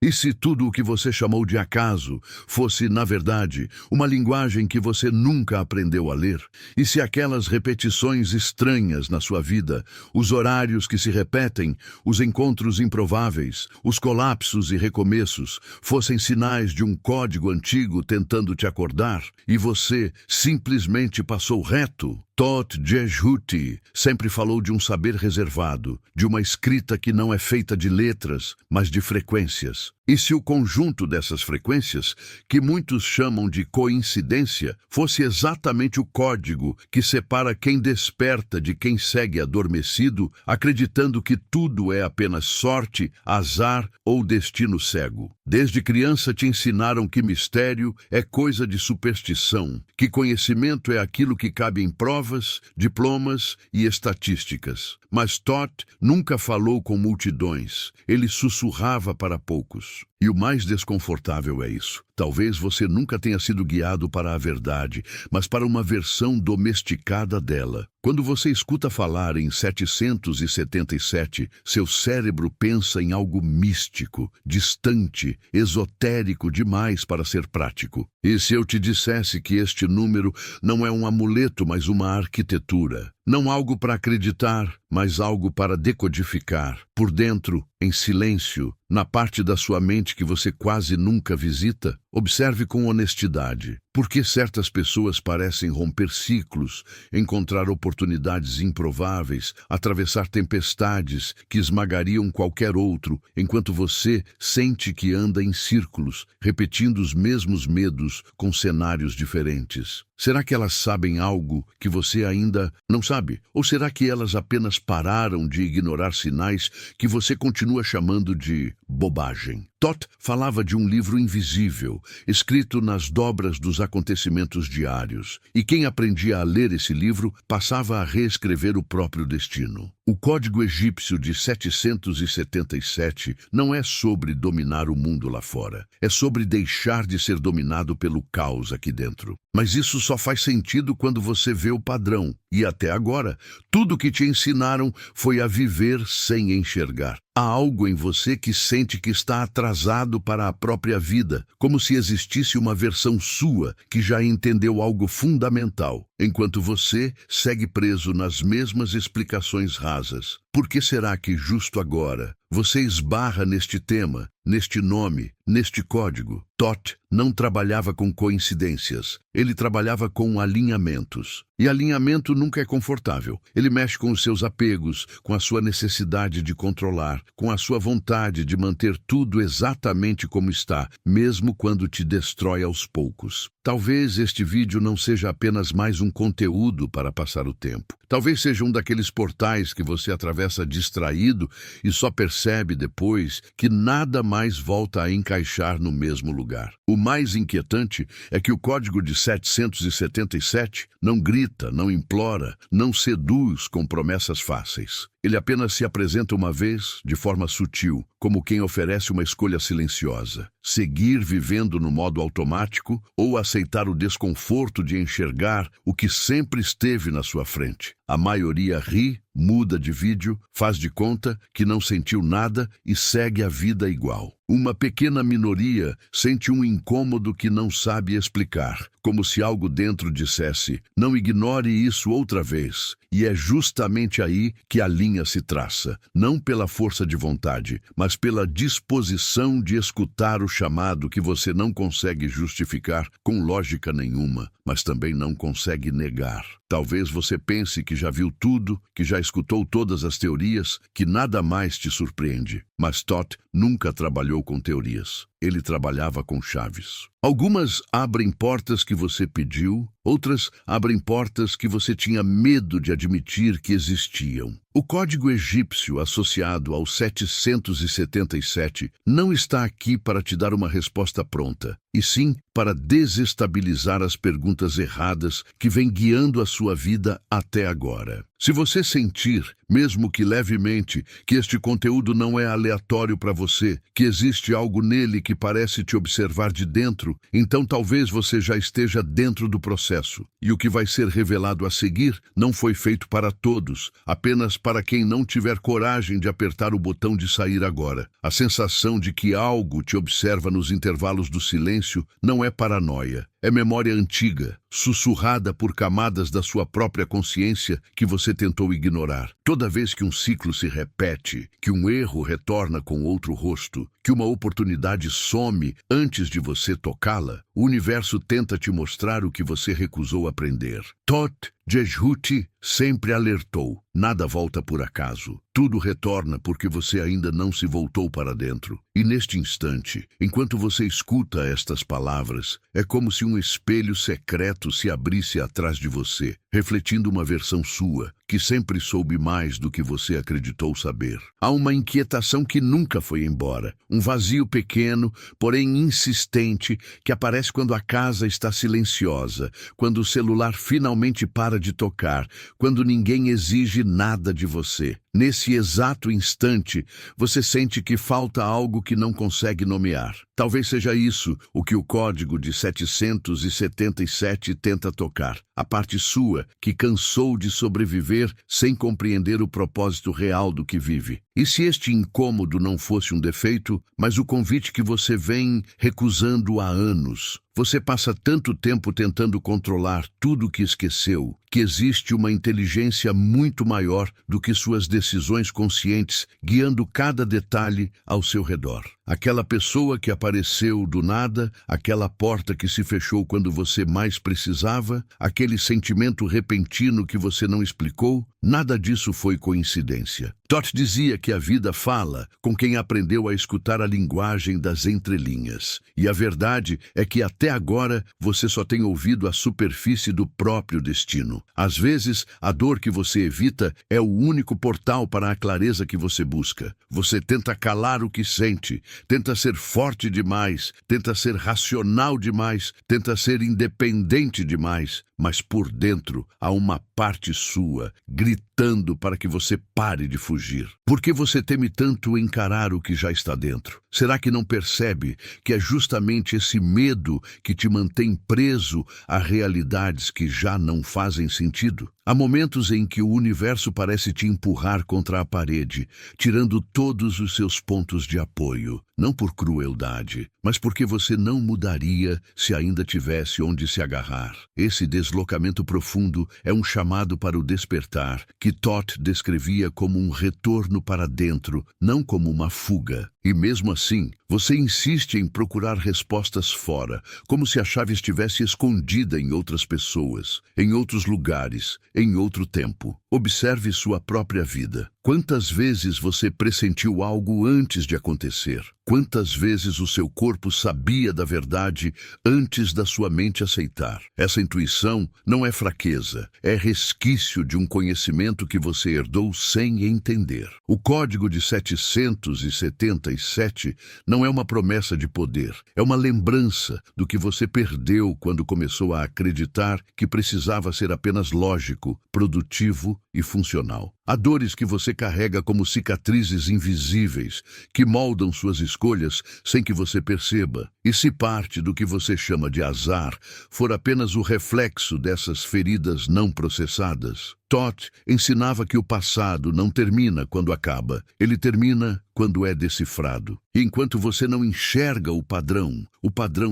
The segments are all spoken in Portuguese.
E se tudo o que você chamou de acaso fosse, na verdade, uma linguagem que você nunca aprendeu a ler? E se aquelas repetições estranhas na sua vida, os horários que se repetem, os encontros improváveis, os colapsos e recomeços, fossem sinais de um código antigo tentando te acordar, e você simplesmente passou reto? Todd Jehuti sempre falou de um saber reservado, de uma escrita que não é feita de letras, mas de frequências. E se o conjunto dessas frequências, que muitos chamam de coincidência, fosse exatamente o código que separa quem desperta de quem segue adormecido, acreditando que tudo é apenas sorte, azar ou destino cego? Desde criança te ensinaram que mistério é coisa de superstição, que conhecimento é aquilo que cabe em provas, diplomas e estatísticas. Mas Todd nunca falou com multidões, ele sussurrava para poucos. E o mais desconfortável é isso. Talvez você nunca tenha sido guiado para a verdade, mas para uma versão domesticada dela. Quando você escuta falar em 777, seu cérebro pensa em algo místico, distante, esotérico demais para ser prático. E se eu te dissesse que este número não é um amuleto, mas uma arquitetura? Não algo para acreditar, mas algo para decodificar. Por dentro, em silêncio, na parte da sua mente que você quase nunca visita? Observe com honestidade. Por que certas pessoas parecem romper ciclos, encontrar oportunidades improváveis, atravessar tempestades que esmagariam qualquer outro, enquanto você sente que anda em círculos, repetindo os mesmos medos com cenários diferentes? Será que elas sabem algo que você ainda não sabe? Ou será que elas apenas pararam de ignorar sinais que você continua chamando de bobagem? Todd falava de um livro invisível, escrito nas dobras dos acontecimentos diários, e quem aprendia a ler esse livro passava a reescrever o próprio destino. O código egípcio de 777 não é sobre dominar o mundo lá fora, é sobre deixar de ser dominado pelo caos aqui dentro. Mas isso só faz sentido quando você vê o padrão, e até agora, tudo que te ensinaram foi a viver sem enxergar. Há algo em você que sente que está atrasado para a própria vida, como se existisse uma versão sua que já entendeu algo fundamental, enquanto você segue preso nas mesmas explicações rasas. Por que será que justo agora você esbarra neste tema, neste nome, neste código? Todd não trabalhava com coincidências, ele trabalhava com alinhamentos. E alinhamento nunca é confortável. Ele mexe com os seus apegos, com a sua necessidade de controlar, com a sua vontade de manter tudo exatamente como está, mesmo quando te destrói aos poucos. Talvez este vídeo não seja apenas mais um conteúdo para passar o tempo. Talvez seja um daqueles portais que você atravessa distraído e só percebe depois que nada mais volta a encaixar no mesmo lugar. O mais inquietante é que o código de 777 não grita, não implora, não seduz com promessas fáceis. Ele apenas se apresenta uma vez, de forma sutil, como quem oferece uma escolha silenciosa. Seguir vivendo no modo automático ou aceitar o desconforto de enxergar o que sempre esteve na sua frente. A maioria ri, muda de vídeo, faz de conta que não sentiu nada e segue a vida igual. Uma pequena minoria sente um incômodo que não sabe explicar, como se algo dentro dissesse: não ignore isso outra vez. E é justamente aí que a linha se traça, não pela força de vontade, mas pela disposição de escutar o chamado que você não consegue justificar com lógica nenhuma, mas também não consegue negar. Talvez você pense que já viu tudo, que já escutou todas as teorias, que nada mais te surpreende. Mas Todd nunca trabalhou com teorias. Ele trabalhava com chaves. Algumas abrem portas que você pediu, outras abrem portas que você tinha medo de admitir que existiam. O código egípcio associado ao 777 não está aqui para te dar uma resposta pronta, e sim para desestabilizar as perguntas erradas que vêm guiando a sua vida até agora. Se você sentir, mesmo que levemente, que este conteúdo não é aleatório para você, que existe algo nele que parece te observar de dentro, então talvez você já esteja dentro do processo. E o que vai ser revelado a seguir não foi feito para todos, apenas para quem não tiver coragem de apertar o botão de sair agora. A sensação de que algo te observa nos intervalos do silêncio não é paranoia. É memória antiga, sussurrada por camadas da sua própria consciência que você tentou ignorar. Toda vez que um ciclo se repete, que um erro retorna com outro rosto, que uma oportunidade some antes de você tocá-la, o universo tenta te mostrar o que você recusou aprender. Todd Jehuti sempre alertou: nada volta por acaso. Tudo retorna porque você ainda não se voltou para dentro. E neste instante, enquanto você escuta estas palavras, é como se um espelho secreto se abrisse atrás de você, refletindo uma versão sua, que sempre soube mais do que você acreditou saber. Há uma inquietação que nunca foi embora, um vazio pequeno, porém insistente, que aparece quando a casa está silenciosa, quando o celular finalmente para de tocar, quando ninguém exige nada de você. Nesse exato instante, você sente que falta algo que não consegue nomear. Talvez seja isso o que o código de 777 tenta tocar. A parte sua que cansou de sobreviver sem compreender o propósito real do que vive. E se este incômodo não fosse um defeito, mas o convite que você vem recusando há anos? Você passa tanto tempo tentando controlar tudo o que esqueceu, que existe uma inteligência muito maior do que suas decisões conscientes, guiando cada detalhe ao seu redor. Aquela pessoa que apareceu do nada, aquela porta que se fechou quando você mais precisava, aquele sentimento repentino que você não explicou, nada disso foi coincidência. Todd dizia que a vida fala com quem aprendeu a escutar a linguagem das entrelinhas. E a verdade é que até agora você só tem ouvido a superfície do próprio destino. Às vezes, a dor que você evita é o único portal para a clareza que você busca. Você tenta calar o que sente, tenta ser forte demais, tenta ser racional demais, tenta ser independente demais, mas por dentro há uma parte sua gritando para que você pare de fugir. Por que você teme tanto encarar o que já está dentro? Será que não percebe que é justamente esse medo que te mantém preso a realidades que já não fazem sentido? Há momentos em que o universo parece te empurrar contra a parede, tirando todos os seus pontos de apoio, não por crueldade, mas porque você não mudaria se ainda tivesse onde se agarrar. Esse deslocamento profundo é um chamado para o despertar, que Todd descrevia como um retorno para dentro, não como uma fuga. E mesmo assim, você insiste em procurar respostas fora, como se a chave estivesse escondida em outras pessoas, em outros lugares, em outro tempo. Observe sua própria vida. Quantas vezes você pressentiu algo antes de acontecer? Quantas vezes o seu corpo sabia da verdade antes da sua mente aceitar? Essa intuição não é fraqueza, é resquício de um conhecimento que você herdou sem entender. O código de 777 não é uma promessa de poder, é uma lembrança do que você perdeu quando começou a acreditar que precisava ser apenas lógico, produtivo e funcional. Há dores que você carrega como cicatrizes invisíveis, que moldam suas escolhas sem que você perceba. E se parte do que você chama de azar for apenas o reflexo dessas feridas não processadas? Todd ensinava que o passado não termina quando acaba, ele termina quando é decifrado. E enquanto você não enxerga o padrão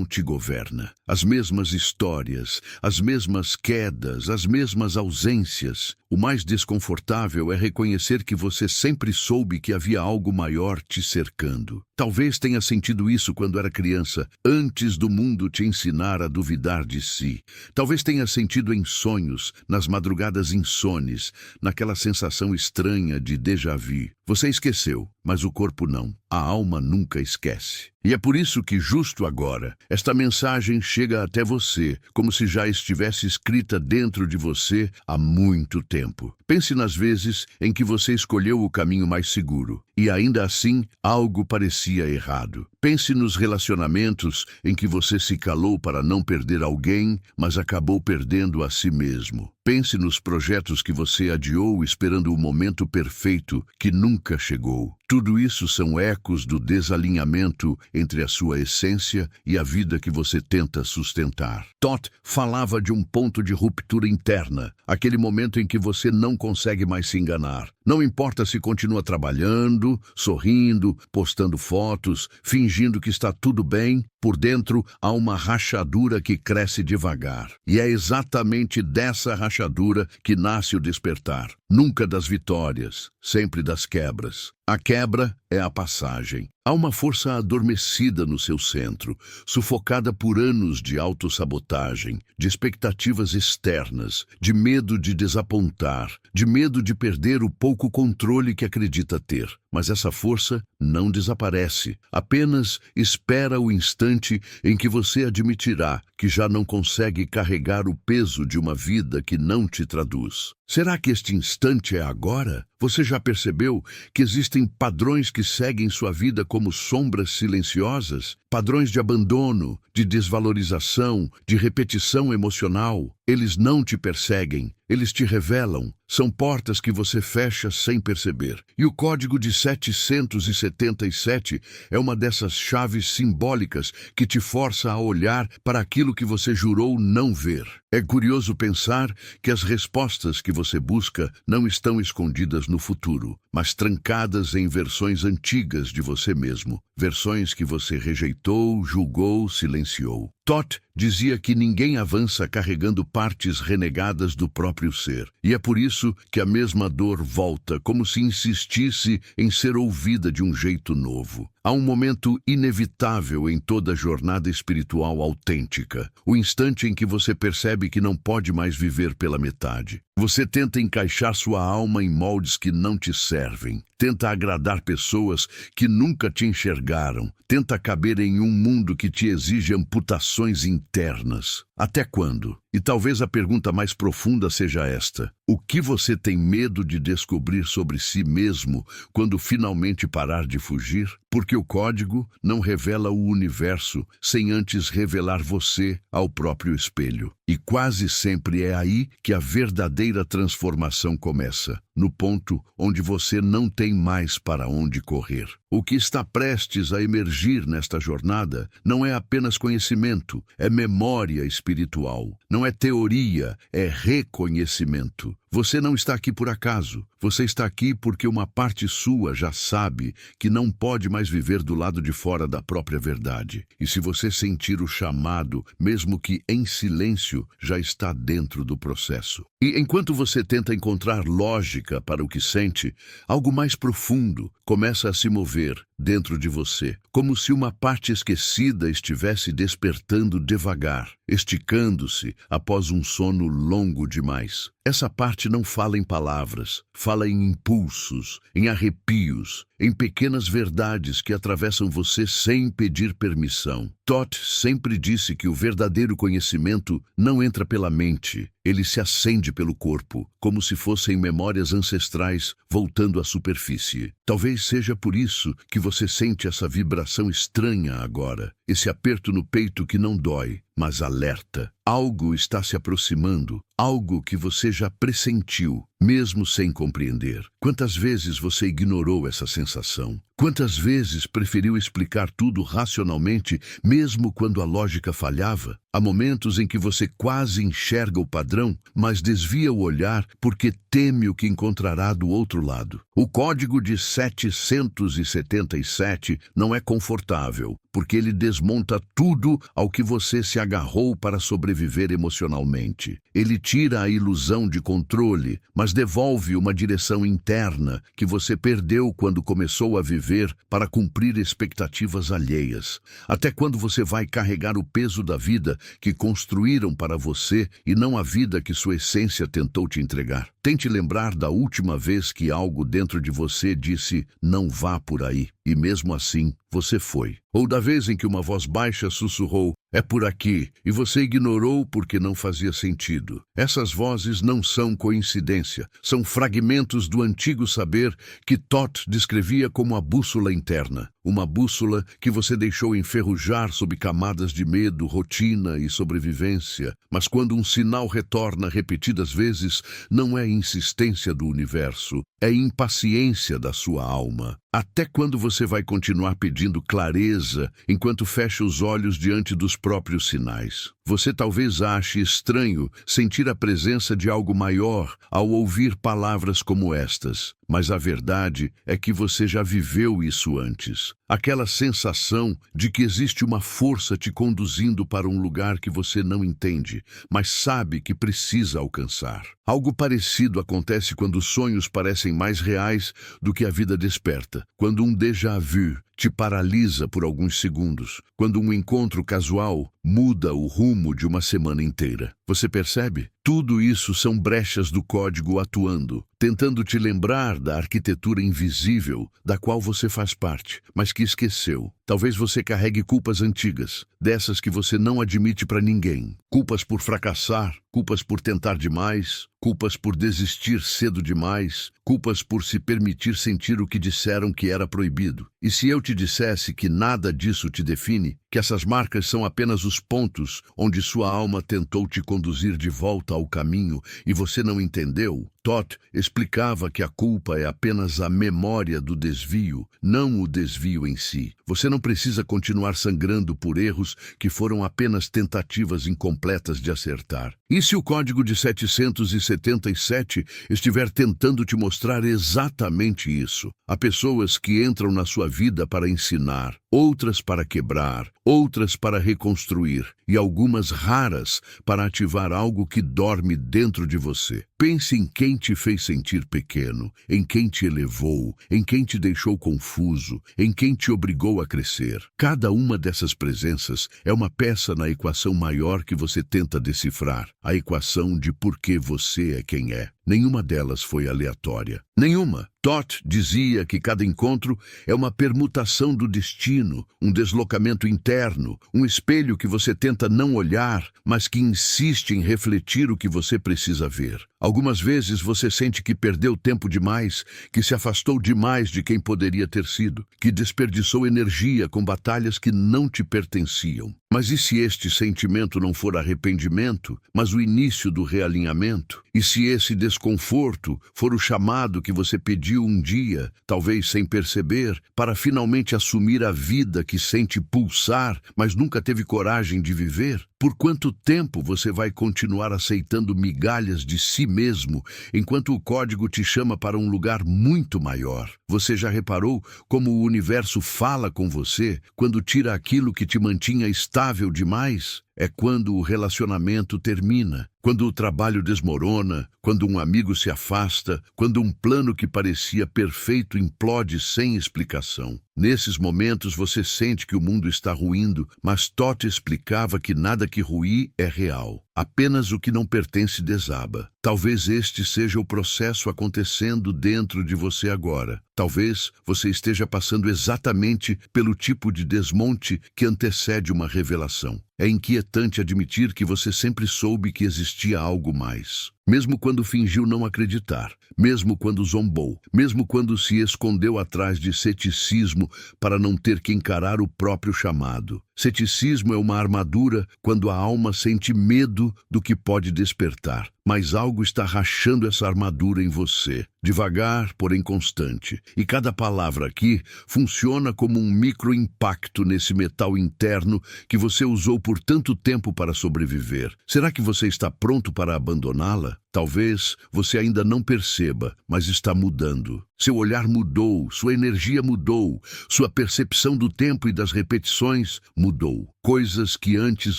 te governa. As mesmas histórias, as mesmas quedas, as mesmas ausências. O mais desconfortável é reconhecer que você sempre soube que havia algo maior te cercando. Talvez tenha sentido isso quando era criança, antes do mundo te ensinar a duvidar de si. Talvez tenha sentido em sonhos, nas madrugadas insones, naquela sensação estranha de déjà vu. Você esqueceu, mas o corpo não. A alma nunca esquece. E é por isso que, justo agora, esta mensagem chega até você, como se já estivesse escrita dentro de você há muito tempo. Pense nas vezes em que você escolheu o caminho mais seguro, e ainda assim algo parecia errado. Pense nos relacionamentos em que você se calou para não perder alguém, mas acabou perdendo a si mesmo. Pense nos projetos que você adiou esperando o momento perfeito que nunca chegou. Tudo isso são ecos do desalinhamento entre a sua essência e a vida que você tenta sustentar. Todd falava de um ponto de ruptura interna, aquele momento em que você não consegue mais se enganar. Não importa se continua trabalhando, sorrindo, postando fotos, fingindo que está tudo bem, por dentro há uma rachadura que cresce devagar. E é exatamente dessa rachadura que nasce o despertar. Nunca das vitórias, sempre das quebras. A quebra é a passagem. Há uma força adormecida no seu centro, sufocada por anos de autossabotagem, de expectativas externas, de medo de desapontar, de medo de perder o pouco controle que acredita ter. Mas essa força não desaparece, apenas espera o instante em que você admitirá que já não consegue carregar o peso de uma vida que não te traduz. Será que este instante é agora? Você já percebeu que existem padrões que seguem sua vida como sombras silenciosas? Padrões de abandono, de desvalorização, de repetição emocional. Eles não te perseguem, eles te revelam. São portas que você fecha sem perceber. E o código de 777 é uma dessas chaves simbólicas que te força a olhar para aquilo que você jurou não ver. É curioso pensar que as respostas que você busca não estão escondidas no futuro, mas trancadas em versões antigas de você mesmo, versões que você rejeitou, julgou, silenciou. Todd dizia que ninguém avança carregando partes renegadas do próprio ser. E é por isso que a mesma dor volta, como se insistisse em ser ouvida de um jeito novo. Há um momento inevitável em toda jornada espiritual autêntica, o instante em que você percebe que não pode mais viver pela metade. Você tenta encaixar sua alma em moldes que não te servem, tenta agradar pessoas que nunca te enxergaram, tenta caber em um mundo que te exige amputações internas. Até quando? E talvez a pergunta mais profunda seja esta: o que você tem medo de descobrir sobre si mesmo quando finalmente parar de fugir? Porque o código não revela o universo sem antes revelar você ao próprio espelho. E quase sempre é aí que a verdadeira transformação começa, no ponto onde você não tem mais para onde correr. O que está prestes a emergir nesta jornada não é apenas conhecimento, é memória espiritual. Não é teoria, é reconhecimento. Você não está aqui por acaso. Você está aqui porque uma parte sua já sabe que não pode mais viver do lado de fora da própria verdade. E se você sentir o chamado, mesmo que em silêncio, já está dentro do processo. E enquanto você tenta encontrar lógica para o que sente, algo mais profundo começa a se mover dentro de você, como se uma parte esquecida estivesse despertando devagar, esticando-se após um sono longo demais. Essa parte não fala em palavras, fala em impulsos, em arrepios, em pequenas verdades que atravessam você sem pedir permissão. Todd sempre disse que o verdadeiro conhecimento não entra pela mente, ele se acende pelo corpo, como se fossem memórias ancestrais voltando à superfície. Talvez seja por isso que você sente essa vibração estranha agora, esse aperto no peito que não dói, mas alerta. Algo está se aproximando, algo que você já pressentiu, mesmo sem compreender. Quantas vezes você ignorou essa sensação? Quantas vezes preferiu explicar tudo racionalmente, mesmo quando a lógica falhava? Há momentos em que você quase enxerga o padrão, mas desvia o olhar porque teme o que encontrará do outro lado. O código de 777 não é confortável, porque ele desmonta tudo ao que você se agarrou para sobreviver emocionalmente. Ele tira a ilusão de controle, mas devolve uma direção interna que você perdeu quando começou a viver para cumprir expectativas alheias. Até quando você vai carregar o peso da vida que construíram para você e não a vida que sua essência tentou te entregar? Tente lembrar da última vez que algo dentro de você disse "não vá por aí", e mesmo assim, você foi. Ou da vez em que uma voz baixa sussurrou é por aqui, e você ignorou porque não fazia sentido. Essas vozes não são coincidência, são fragmentos do antigo saber que Thoth descrevia como a bússola interna. Uma bússola que você deixou enferrujar sob camadas de medo, rotina e sobrevivência. Mas quando um sinal retorna repetidas vezes, não é insistência do universo, é impaciência da sua alma. Até quando você vai continuar pedindo clareza enquanto fecha os olhos diante dos próprios sinais? Você talvez ache estranho sentir a presença de algo maior ao ouvir palavras como estas, mas a verdade é que você já viveu isso antes. Aquela sensação de que existe uma força te conduzindo para um lugar que você não entende, mas sabe que precisa alcançar. Algo parecido acontece quando os sonhos parecem mais reais do que a vida desperta, quando um déjà vu te paralisa por alguns segundos, quando um encontro casual muda o rumo de uma semana inteira. Você percebe? Tudo isso são brechas do código atuando, tentando te lembrar da arquitetura invisível da qual você faz parte, mas que esqueceu. Talvez você carregue culpas antigas, dessas que você não admite para ninguém. Culpas por fracassar, culpas por tentar demais, culpas por desistir cedo demais, culpas por se permitir sentir o que disseram que era proibido. E se eu te dissesse que nada disso te define, que essas marcas são apenas os pontos onde sua alma tentou te conduzir de volta ao caminho e você não entendeu? Thoth explicava que a culpa é apenas a memória do desvio, não o desvio em si. Você não precisa continuar sangrando por erros que foram apenas tentativas incompletas de acertar. E se o código de 777 estiver tentando te mostrar exatamente isso? Há pessoas que entram na sua vida para ensinar, outras para quebrar, outras para reconstruir e algumas raras para ativar algo que dorme dentro de você. Pense em quem te fez sentir pequeno, em quem te elevou, em quem te deixou confuso, em quem te obrigou a crescer. Cada uma dessas presenças é uma peça na equação maior que você tenta decifrar, a equação de por que você é quem é. Nenhuma delas foi aleatória. Nenhuma. Thoth dizia que cada encontro é uma permutação do destino, um deslocamento interno, um espelho que você tenta não olhar, mas que insiste em refletir o que você precisa ver. Algumas vezes você sente que perdeu tempo demais, que se afastou demais de quem poderia ter sido, que desperdiçou energia com batalhas que não te pertenciam. Mas e se este sentimento não for arrependimento, mas o início do realinhamento? E se esse desconforto for o chamado que você pediu um dia, talvez sem perceber, para finalmente assumir a vida que sente pulsar, mas nunca teve coragem de viver? Por quanto tempo você vai continuar aceitando migalhas de si mesmo, enquanto o código te chama para um lugar muito maior? Você já reparou como o universo fala com você quando tira aquilo que te mantinha estável demais? É quando o relacionamento termina, quando o trabalho desmorona, quando um amigo se afasta, quando um plano que parecia perfeito implode sem explicação. Nesses momentos você sente que o mundo está ruindo, mas Thoth explicava que nada que ruir é real. Apenas o que não pertence desaba. Talvez este seja o processo acontecendo dentro de você agora. Talvez você esteja passando exatamente pelo tipo de desmonte que antecede uma revelação. É inquietante admitir que você sempre soube que existia algo mais. Mesmo quando fingiu não acreditar, mesmo quando zombou, mesmo quando se escondeu atrás de ceticismo para não ter que encarar o próprio chamado. Ceticismo é uma armadura quando a alma sente medo do que pode despertar. Mas algo está rachando essa armadura em você, devagar, porém constante. E cada palavra aqui funciona como um microimpacto nesse metal interno que você usou por tanto tempo para sobreviver. Será que você está pronto para abandoná-la? Talvez você ainda não perceba, mas está mudando. Seu olhar mudou, sua energia mudou, sua percepção do tempo e das repetições mudou. Coisas que antes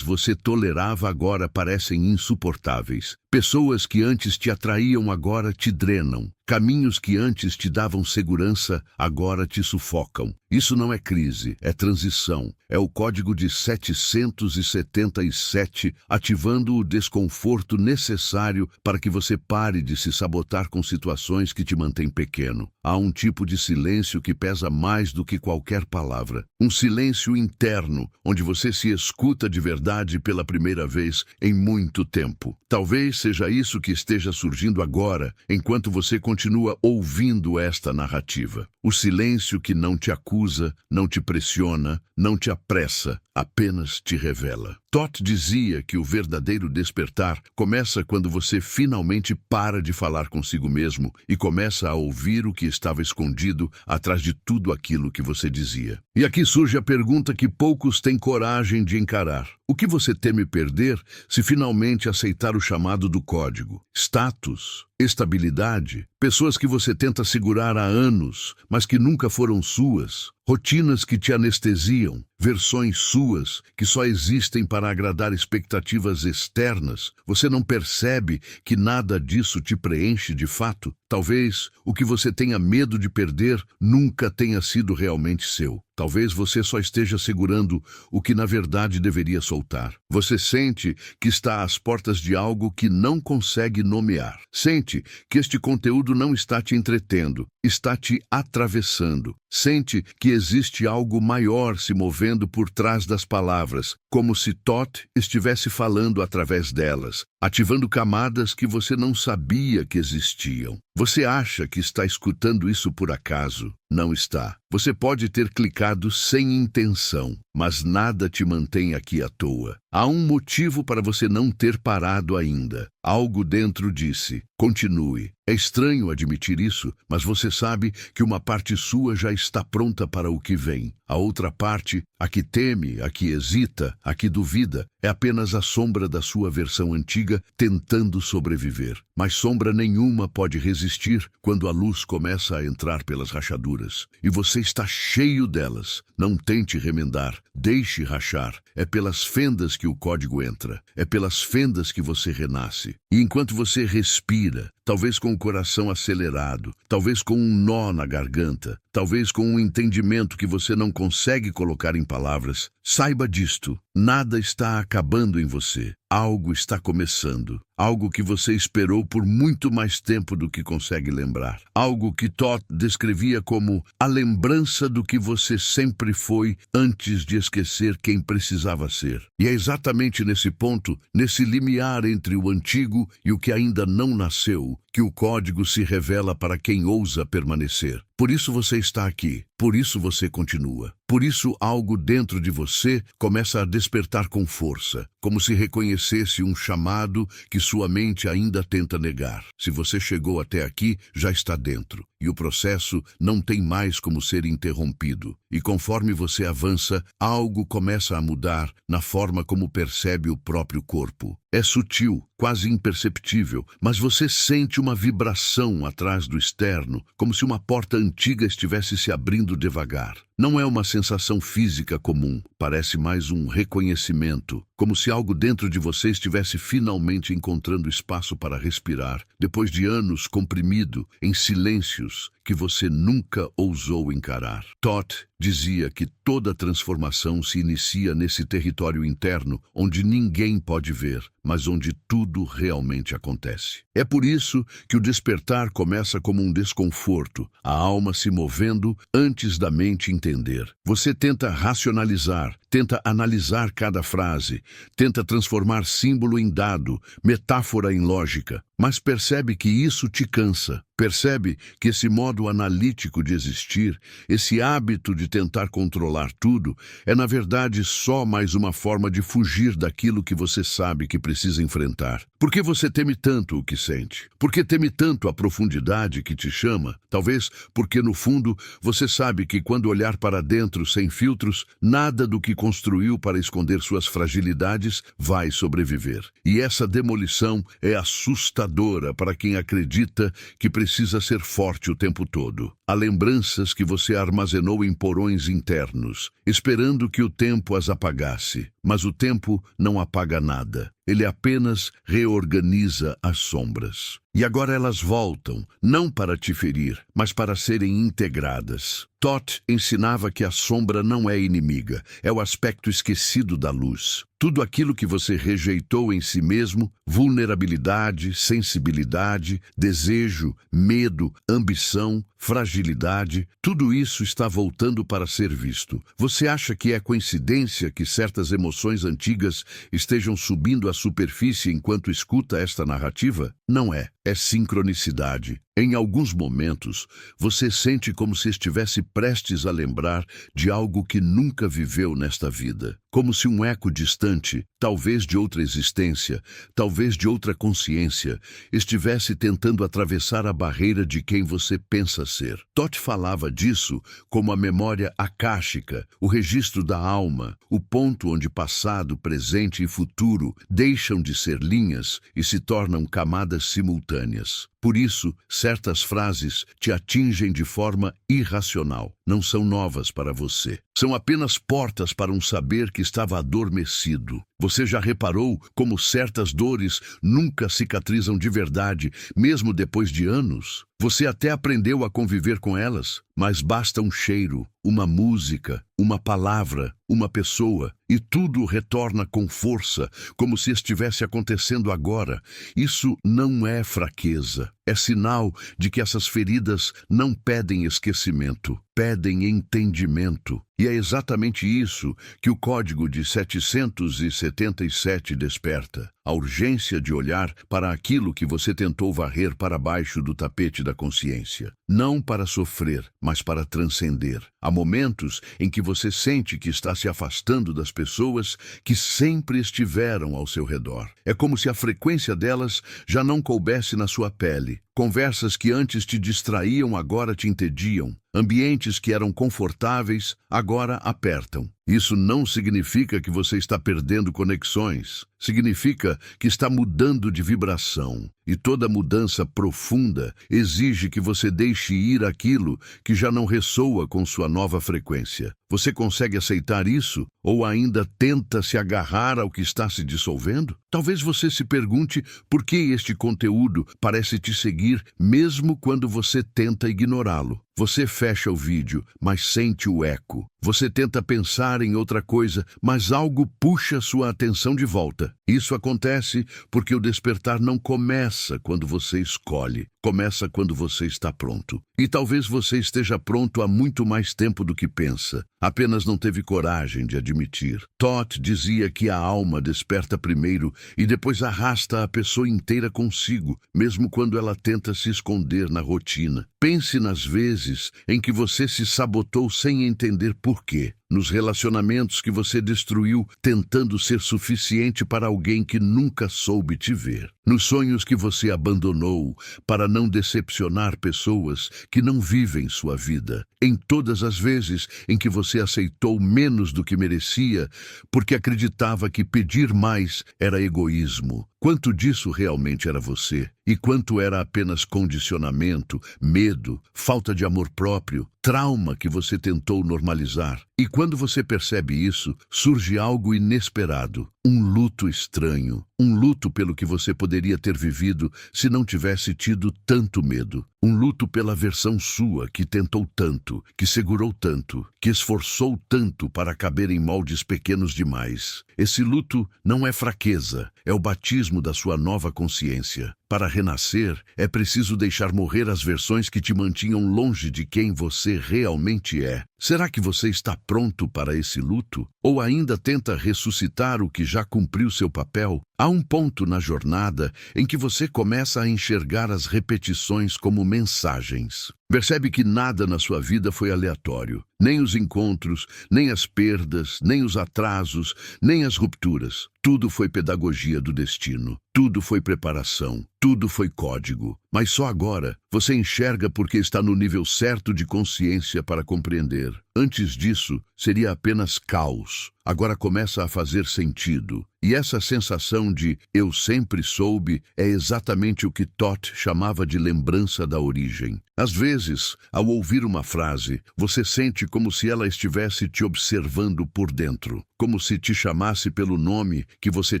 você tolerava agora parecem insuportáveis. Pessoas que antes te atraíam agora te drenam. Caminhos que antes te davam segurança agora te sufocam. Isso não é crise, é transição. É o código de 777 ativando o desconforto necessário para que você pare de se sabotar com situações que te mantêm pequeno. interno. Há um tipo de silêncio que pesa mais do que qualquer palavra. Um silêncio interno, onde você se escuta de verdade pela primeira vez em muito tempo. Talvez seja isso que esteja surgindo agora, enquanto você continua ouvindo esta narrativa. O silêncio que não te acusa, não te pressiona, não te apressa, apenas te revela. Todd dizia que o verdadeiro despertar começa quando você finalmente para de falar consigo mesmo e começa a ouvir o que estava escondido atrás de tudo aquilo que você dizia. E aqui surge a pergunta que poucos têm coragem de encarar. O que você teme perder se finalmente aceitar o chamado do código? Status? Estabilidade? Pessoas que você tenta segurar há anos, mas que nunca foram suas? Rotinas que te anestesiam? Versões suas que só existem para agradar expectativas externas? Você não percebe que nada disso te preenche de fato? Talvez o que você tenha medo de perder nunca tenha sido realmente seu. Talvez você só esteja segurando o que na verdade deveria soltar. Você sente que está às portas de algo que não consegue nomear. Sente que este conteúdo não está te entretendo, está te atravessando. Sente que existe algo maior se movendo por trás das palavras, como se Todd estivesse falando através delas, ativando camadas que você não sabia que existiam. Você acha que está escutando isso por acaso? Não está. Você pode ter clicado sem intenção, mas nada te mantém aqui à toa. Há um motivo para você não ter parado ainda. Algo dentro disse: continue. É estranho admitir isso, mas você sabe que uma parte sua já está pronta para o que vem. A outra parte, a que teme, a que hesita, a que duvida, é apenas a sombra da sua versão antiga tentando sobreviver. Mas sombra nenhuma pode resistir quando a luz começa a entrar pelas rachaduras. E você está cheio delas. Não tente remendar, deixe rachar. É pelas fendas que o código entra. É pelas fendas que você renasce. E enquanto você respira, talvez com o coração acelerado, talvez com um nó na garganta, talvez com um entendimento que você não consegue colocar em palavras, saiba disto: nada está acabando em você. Algo está começando. Algo que você esperou por muito mais tempo do que consegue lembrar. Algo que Todd descrevia como a lembrança do que você sempre foi antes de esquecer quem precisava ser. E é exatamente nesse ponto, nesse limiar entre o antigo e o que ainda não nasceu, que o código se revela para quem ousa permanecer. Por isso você está aqui, por isso você continua. Por isso algo dentro de você começa a despertar com força, como se reconhecesse um chamado que sua mente ainda tenta negar. Se você chegou até aqui, já está dentro, e o processo não tem mais como ser interrompido. E conforme você avança, algo começa a mudar na forma como percebe o próprio corpo. É sutil, quase imperceptível, mas você sente uma vibração atrás do externo, como se uma porta antiga estivesse se abrindo devagar. Não é uma sensação física comum, parece mais um reconhecimento, como se algo dentro de você estivesse finalmente encontrando espaço para respirar, depois de anos comprimido em silêncios que você nunca ousou encarar. Todd dizia que toda transformação se inicia nesse território interno onde ninguém pode ver, mas onde tudo realmente acontece. É por isso que o despertar começa como um desconforto, a alma se movendo antes da mente entender. Você tenta racionalizar, tenta analisar cada frase, tenta transformar símbolo em dado, metáfora em lógica, mas percebe que isso te cansa. Percebe que esse modo analítico de existir, esse hábito de tentar controlar tudo, é na verdade só mais uma forma de fugir daquilo que você sabe que precisa enfrentar. Por que você teme tanto o que sente? Por que teme tanto a profundidade que te chama? Talvez porque no fundo você sabe que quando olhar para dentro sem filtros, nada do que construiu para esconder suas fragilidades vai sobreviver. E essa demolição é assustadora para quem acredita que precisa ser forte o tempo todo. Há lembranças que você armazenou em porões internos, esperando que o tempo as apagasse. Mas o tempo não apaga nada. Ele apenas reorganiza as sombras. E agora elas voltam, não para te ferir, mas para serem integradas. Todd ensinava que a sombra não é inimiga, é o aspecto esquecido da luz. Tudo aquilo que você rejeitou em si mesmo, vulnerabilidade, sensibilidade, desejo, medo, ambição, fragilidade, tudo isso está voltando para ser visto. Você acha que é coincidência que certas emoções antigas estejam subindo à superfície enquanto escuta esta narrativa? Não é. É sincronicidade. Em alguns momentos, você sente como se estivesse prestes a lembrar de algo que nunca viveu nesta vida. Como se um eco distante, talvez de outra existência, talvez de outra consciência, estivesse tentando atravessar a barreira de quem você pensa ser. Toth falava disso como a memória akáshica, o registro da alma, o ponto onde passado, presente e futuro deixam de ser linhas e se tornam camadas simultâneas. Por isso, certas frases te atingem de forma irracional. Não são novas para você. São apenas portas para um saber que estava adormecido. Você já reparou como certas dores nunca cicatrizam de verdade, mesmo depois de anos? Você até aprendeu a conviver com elas, mas basta um cheiro, uma música, uma palavra, uma pessoa, e tudo retorna com força, como se estivesse acontecendo agora. Isso não é fraqueza. É sinal de que essas feridas não pedem esquecimento, pedem entendimento. E é exatamente isso que o Código de 777 desperta. A urgência de olhar para aquilo que você tentou varrer para baixo do tapete da consciência. Não para sofrer, mas para transcender. Há momentos em que você sente que está se afastando das pessoas que sempre estiveram ao seu redor. É como se a frequência delas já não coubesse na sua pele. Conversas que antes te distraíam agora te entediam. Ambientes que eram confortáveis agora apertam. Isso não significa que você está perdendo conexões. Significa que está mudando de vibração. E toda mudança profunda exige que você deixe ir aquilo que já não ressoa com sua nova frequência. Você consegue aceitar isso? Ou ainda tenta se agarrar ao que está se dissolvendo? Talvez você se pergunte por que este conteúdo parece te seguir mesmo quando você tenta ignorá-lo. Você fecha o vídeo, mas sente o eco. Você tenta pensar em outra coisa, mas algo puxa sua atenção de volta. Isso acontece porque o despertar não começa quando você escolhe. Começa quando você está pronto. E talvez você esteja pronto há muito mais tempo do que pensa. Apenas não teve coragem de admitir. Toth dizia que a alma desperta primeiro e depois arrasta a pessoa inteira consigo, mesmo quando ela tenta se esconder na rotina. Pense nas vezes em que você se sabotou sem entender por quê. Nos relacionamentos que você destruiu tentando ser suficiente para alguém que nunca soube te ver. Nos sonhos que você abandonou para não decepcionar pessoas que não vivem sua vida. Em todas as vezes em que você aceitou menos do que merecia porque acreditava que pedir mais era egoísmo. Quanto disso realmente era você? E quanto era apenas condicionamento, medo, falta de amor próprio, trauma que você tentou normalizar? E quando você percebe isso, surge algo inesperado, um luto estranho, um luto pelo que você poderia ter vivido se não tivesse tido tanto medo. Um luto pela versão sua que tentou tanto, que segurou tanto, que esforçou tanto para caber em moldes pequenos demais. Esse luto não é fraqueza, é o batismo da sua nova consciência. Para renascer, é preciso deixar morrer as versões que te mantinham longe de quem você realmente é. Será que você está pronto para esse luto? Ou ainda tenta ressuscitar o que já cumpriu seu papel? Há um ponto na jornada em que você começa a enxergar as repetições como mensagens. Percebe que nada na sua vida foi aleatório. Nem os encontros, nem as perdas, nem os atrasos, nem as rupturas. Tudo foi pedagogia do destino. Tudo foi preparação. Tudo foi código. Mas só agora você enxerga porque está no nível certo de consciência para compreender. Antes disso, seria apenas caos. Agora começa a fazer sentido. E essa sensação de eu sempre soube é exatamente o que Toth chamava de lembrança da origem. Às vezes, ao ouvir uma frase, você sente como se ela estivesse te observando por dentro, como se te chamasse pelo nome que você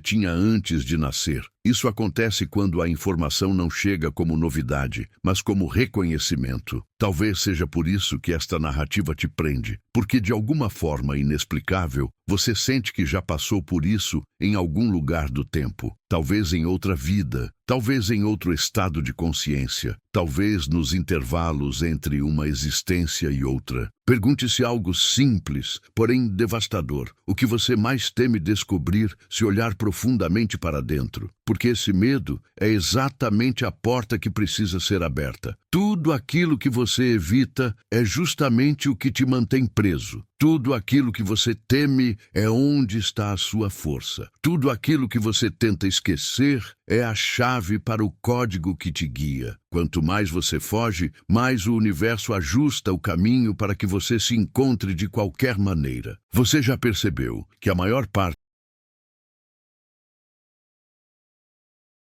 tinha antes de nascer. Isso acontece quando a informação não chega como novidade, mas como reconhecimento. Talvez seja por isso que esta narrativa te prende, porque de alguma forma inexplicável, você sente que já passou por isso em algum lugar do tempo. Talvez em outra vida, talvez em outro estado de consciência, talvez nos intervalos entre uma existência e outra. Pergunte-se algo simples, porém devastador. O que você mais teme descobrir se olhar profundamente para dentro? Porque esse medo é exatamente a porta que precisa ser aberta. Tudo aquilo que você evita é justamente o que te mantém preso. Tudo aquilo que você teme é onde está a sua força. Tudo aquilo que você tenta esquecer é a chave para o código que te guia. Quanto mais você foge, mais o universo ajusta o caminho para que você se encontre de qualquer maneira. Você já percebeu que a maior parte